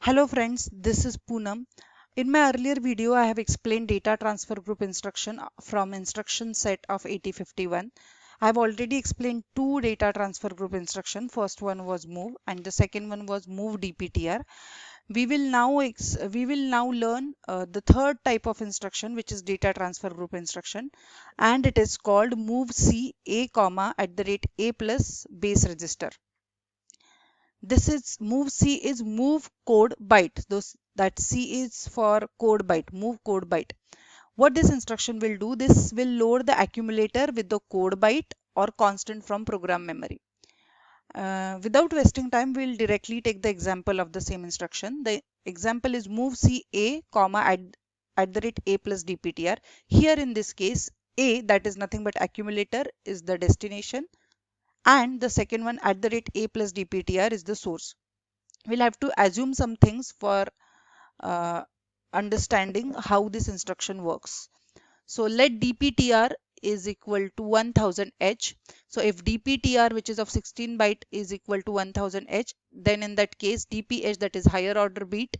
Hello friends, this is Poonam. In my earlier video, I have explained data transfer group instruction from instruction set of 8051. I have already explained two data transfer group instruction. First one was move and the second one was move DPTR. We will now learn the third type of instruction, which is data transfer group instruction, and it is called move C A comma at the rate A plus base register. This is move C is move code byte. Those that C is for code byte, move code byte. What this instruction will do, this will load the accumulator with the code byte or constant from program memory. Without wasting time, we'll directly take the example of the same instruction. The example is move C A comma at the rate A plus DPTR. Here in this case, A, that is nothing but accumulator, is the destination, and the second one at the rate A plus DPTR is the source. We'll have to assume some things for uh, understanding how this instruction works. So let DPTR is equal to 1000H. So if DPTR, which is of 16 byte, is equal to 1000H, then in that case DPH, that is higher order bit,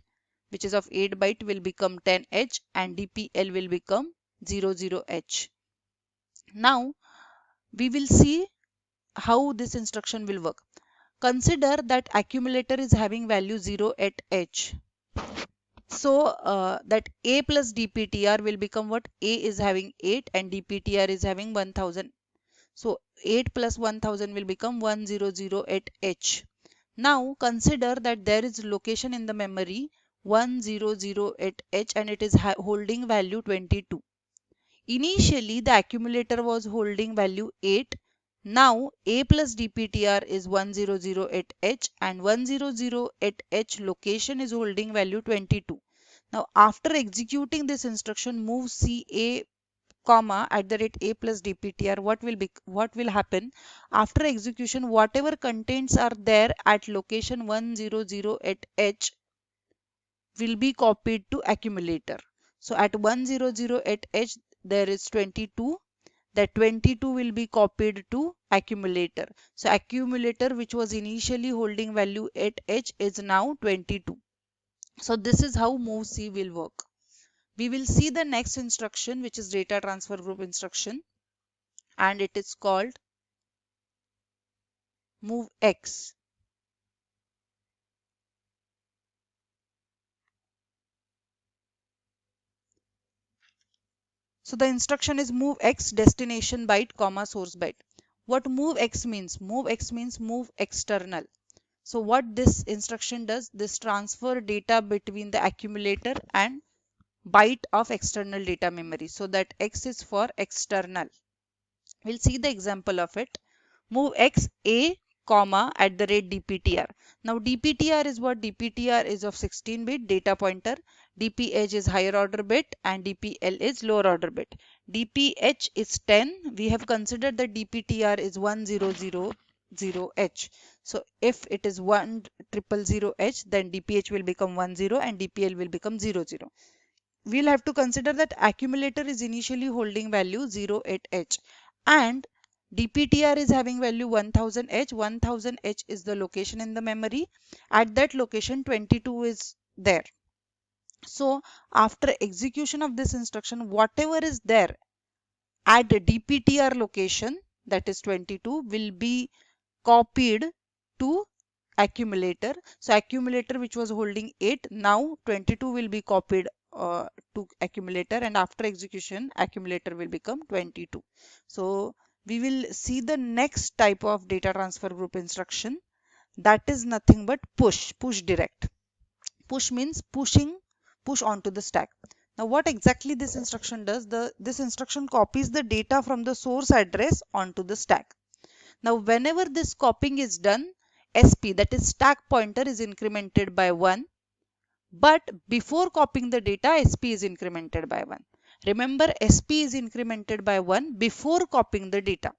which is of 8 byte, will become 10H and DPL will become 00H. Now we will see how this instruction will work. Consider that accumulator is having value 0 at H. So that A plus DPTR will become what? A is having 8 and DPTR is having 1000. So 8 plus 1000 will become 100 at H. Now consider that there is location in the memory 100 at H and it is holding value 22. Initially the accumulator was holding value 8. Now A plus DPTR is 100 at H and 100 at H location is holding value 22. Now after executing this instruction move CA comma at the rate A plus DPTR, what will happen? After execution, whatever contents are there at location 100 at H will be copied to accumulator. So at 100 at H there is 22. That 22 will be copied to accumulator. So accumulator, which was initially holding value at H, is now 22. So this is how move C will work. We will see the next instruction, which is data transfer group instruction, and it is called MOVX. So the instruction is MOVX destination byte comma source byte. What MOVX means? MOVX means move external. So what this instruction does, this transfer data between the accumulator and byte of external data memory. So that X is for external. We'll see the example of it. Move X A comma at the rate DPTR. Now DPTR is what? DPTR is of 16 bit data pointer. DPH is higher order bit and DPL is lower order bit. DPH is 10. We have considered that DPTR is 1000H. So if it is 1000H, then DPH will become 10 and DPL will become 00. We'll have to consider that accumulator is initially holding value 0 at H and DPTR is having value 1000H. 1000H is the location in the memory. At that location 22 is there. So after execution of this instruction, whatever is there at the DPTR location, that is 22, will be copied to accumulator. So accumulator, which was holding 8, now 22 will be copied to accumulator, and after execution accumulator will become 22. So we will see the next type of data transfer group instruction, that is nothing but push direct. Push means push onto the stack. Now what exactly this instruction does, this instruction copies the data from the source address onto the stack. Now whenever this copying is done, SP, that is stack pointer, is incremented by 1. But before copying the data, SP is incremented by 1. Remember, SP is incremented by 1 before copying the data.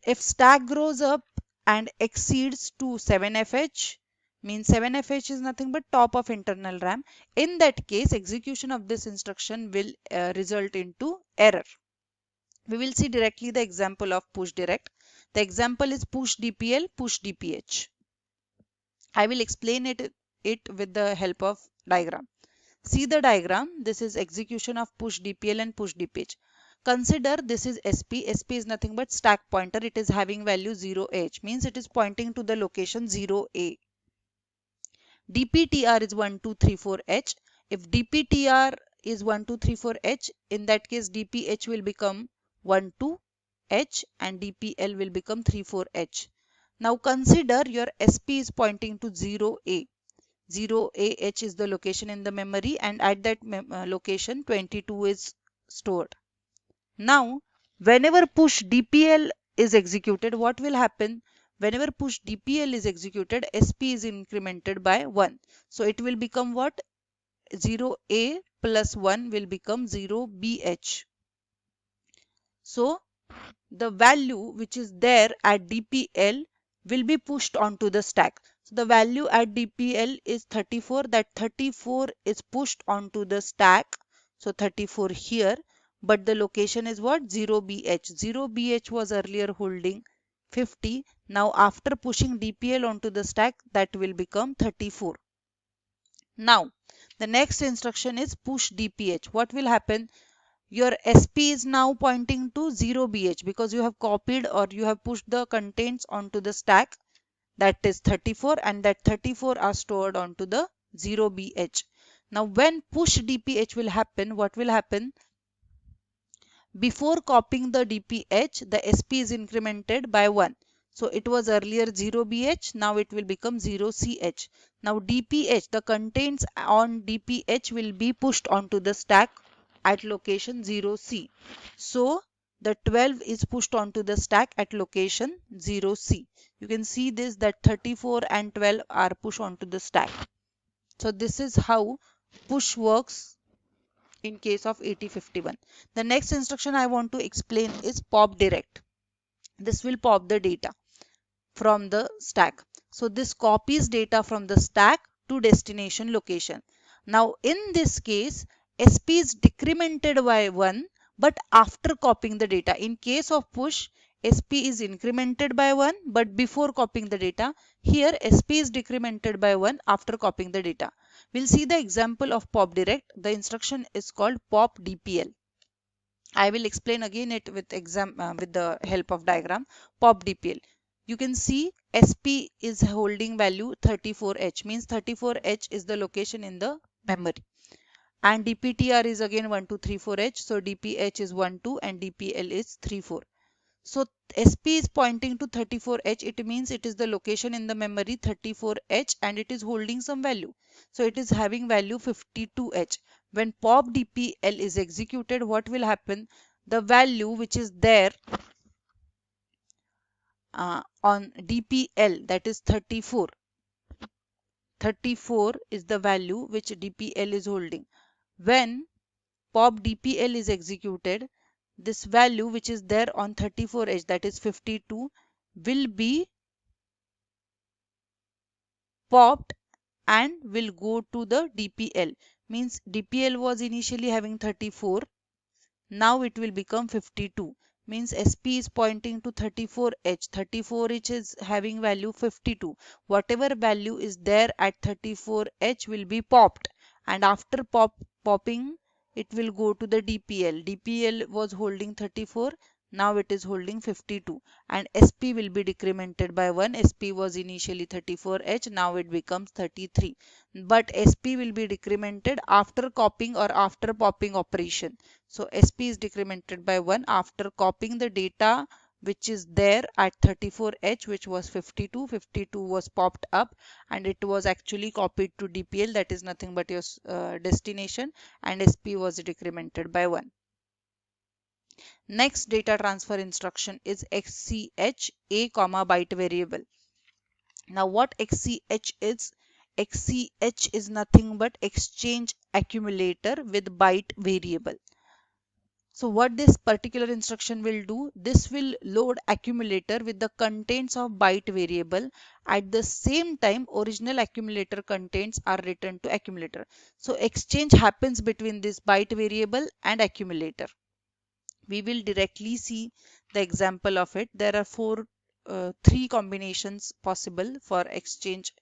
If stack grows up and exceeds to 7FH, means 7FH is nothing but top of internal RAM. In that case, execution of this instruction will result into error. We will see directly the example of push direct. The example is push DPL, push DPH. I will explain it it with the help of diagram. See the diagram. This is execution of push DPL and push DPH. Consider this is SP. SP is nothing but stack pointer. It is having value 0H, means it is pointing to the location 0A. DPTR is 1, 2, 3, 4H. If DPTR is 1, 2, 3, 4H, in that case DPH will become 1, 2H and DPL will become 3, 4H. Now consider your SP is pointing to 0A. 0AH is the location in the memory, and at that location 22 is stored. Now whenever push DPL is executed, what will happen? Whenever push DPL is executed, SP is incremented by 1. So it will become what? 0A plus 1 will become 0BH. So the value which is there at DPL will be pushed onto the stack. So the value at DPL is 34. That 34 is pushed onto the stack. So 34 here. But the location is what? 0BH. 0BH was earlier holding 50. Now after pushing DPL onto the stack, that will become 34. Now the next instruction is push DPH. What will happen? Your SP is now pointing to 0BH because you have copied or you have pushed the contents onto the stack, that is 34, and that 34 are stored onto the 0BH. Now when push DPH will happen, what will happen? Before copying the DPH, the SP is incremented by 1. So it was earlier 0BH, now it will become 0CH. Now DPH, the contents on DPH will be pushed onto the stack at location 0C. So the 12 is pushed onto the stack at location 0C. You can see this, that 34 and 12 are pushed onto the stack. So this is how push works in case of 8051. The next instruction I want to explain is pop direct. This will pop the data from the stack. So this copies data from the stack to destination location. Now in this case, SP is decremented by 1, but after copying the data. In case of push, SP is incremented by 1, but before copying the data. Here SP is decremented by 1 after copying the data. We'll see the example of pop direct. The instruction is called pop DPL. I will explain again it with the help of diagram. Pop DPL. You can see SP is holding value 34H, means 34H is the location in the memory. And DPTR is again 1, 2, 3, 4H. So DPH is 1, 2 and DPL is 3, 4. So SP is pointing to 34H. It means it is the location in the memory 34H and it is holding some value. So it is having value 52H. When pop DPL is executed, what will happen? The value which is there on DPL, that is 34. 34 is the value which DPL is holding. When pop DPL is executed, this value which is there on 34H, that is 52, will be popped and will go to the DPL. Means DPL was initially having 34. Now it will become 52. Means SP is pointing to 34H. 34H is having value 52. Whatever value is there at 34H will be popped. And after popping, it will go to the DPL. DPL was holding 34. Now it is holding 52. And SP will be decremented by 1. SP was initially 34H. Now it becomes 33. But SP will be decremented after copying or after popping operation. So SP is decremented by 1 after copying the data which is there at 34H, which was 52. 52 was popped up and it was actually copied to DPL, that is nothing but your destination, and SP was decremented by 1. Next data transfer instruction is XCHA, byte variable. Now what XCH is? XCH is nothing but exchange accumulator with byte variable. So what this particular instruction will do, this will load accumulator with the contents of byte variable. At the same time, original accumulator contents are returned to accumulator. So exchange happens between this byte variable and accumulator. We will directly see the example of it. There are three combinations possible for exchange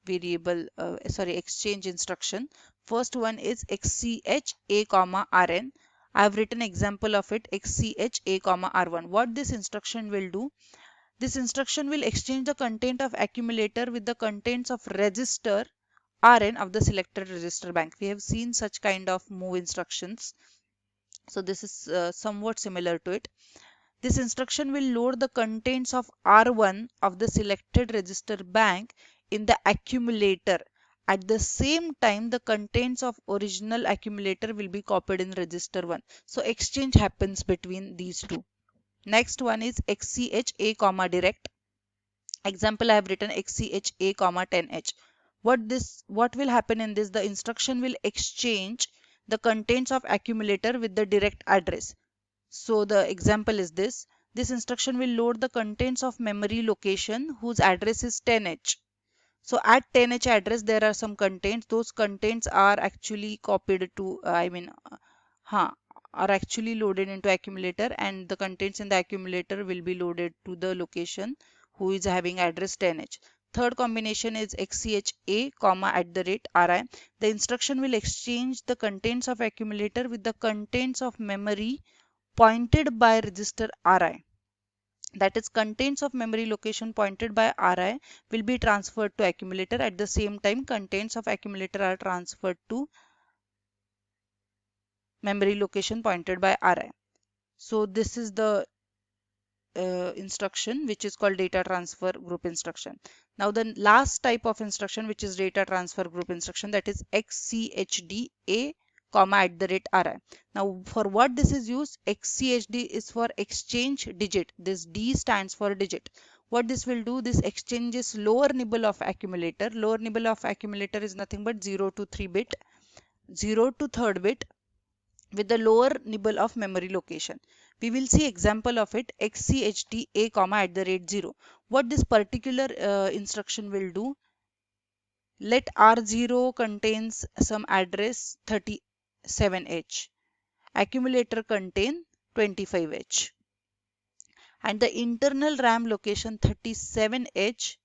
variable exchange instruction. First one is XCHA comma RN. I have written example of it, XCHA comma R1. What this instruction will do, this instruction will exchange the content of accumulator with the contents of register Rn of the selected register bank. We have seen such kind of move instructions, so this is somewhat similar to it. This instruction will load the contents of R1 of the selected register bank in the accumulator. At the same time, the contents of original accumulator will be copied in register 1. So exchange happens between these two. Next one is XCHA comma direct. Example, I have written XCHA comma 10H. What will happen in this? The instruction will exchange the contents of accumulator with the direct address. So the example is this. This instruction will load the contents of memory location whose address is 10H. So at 10H address there are some contents. Those contents are actually copied to are actually loaded into accumulator, and the contents in the accumulator will be loaded to the location who is having address 10H. Third combination is XCHA comma at the rate RI. The instruction will exchange the contents of accumulator with the contents of memory pointed by register RI. That is, contents of memory location pointed by RI will be transferred to accumulator. At the same time, contents of accumulator are transferred to memory location pointed by RI. So this is the instruction which is called data transfer group instruction. Now the last type of instruction, which is data transfer group instruction, that is XCHD A comma at the rate RI. Now for what this is used, XCHD is for exchange digit. This D stands for digit. What this will do, this exchanges lower nibble of accumulator. Lower nibble of accumulator is nothing but 0 to 3 bit, 0 to 3rd bit with the lower nibble of memory location. We will see example of it, XCHD A comma at the rate 0. What this particular instruction will do, let R0 contains some address 37H, accumulator contain 25H, and the internal RAM location 37H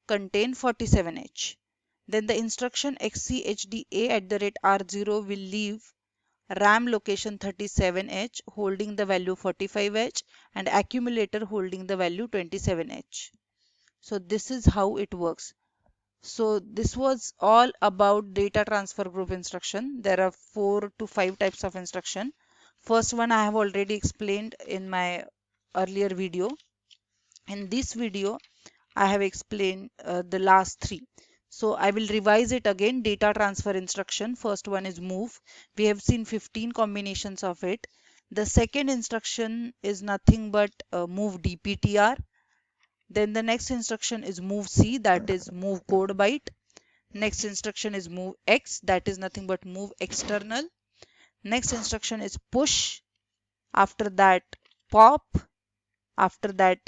contain 47H. Then the instruction XCHD A at the rate R0 will leave RAM location 37H holding the value 45H and accumulator holding the value 27H. So this is how it works. So this was all about data transfer group instruction. There are 4 to 5 types of instruction. First one I have already explained in my earlier video. In this video I have explained the last 3. So I will revise it again. Data transfer instruction. First one is move. We have seen 15 combinations of it. The second instruction is nothing but move DPTR. Then the next instruction is move C, that is move code byte. Next instruction is move X, that is nothing but move external. Next instruction is push. After that pop. After that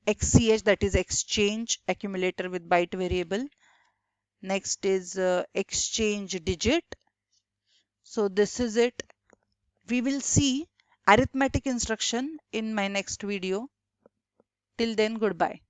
XCH, that is exchange accumulator with byte variable. Next is exchange digit. So this is it. We will see arithmetic instruction in my next video. Till then, goodbye.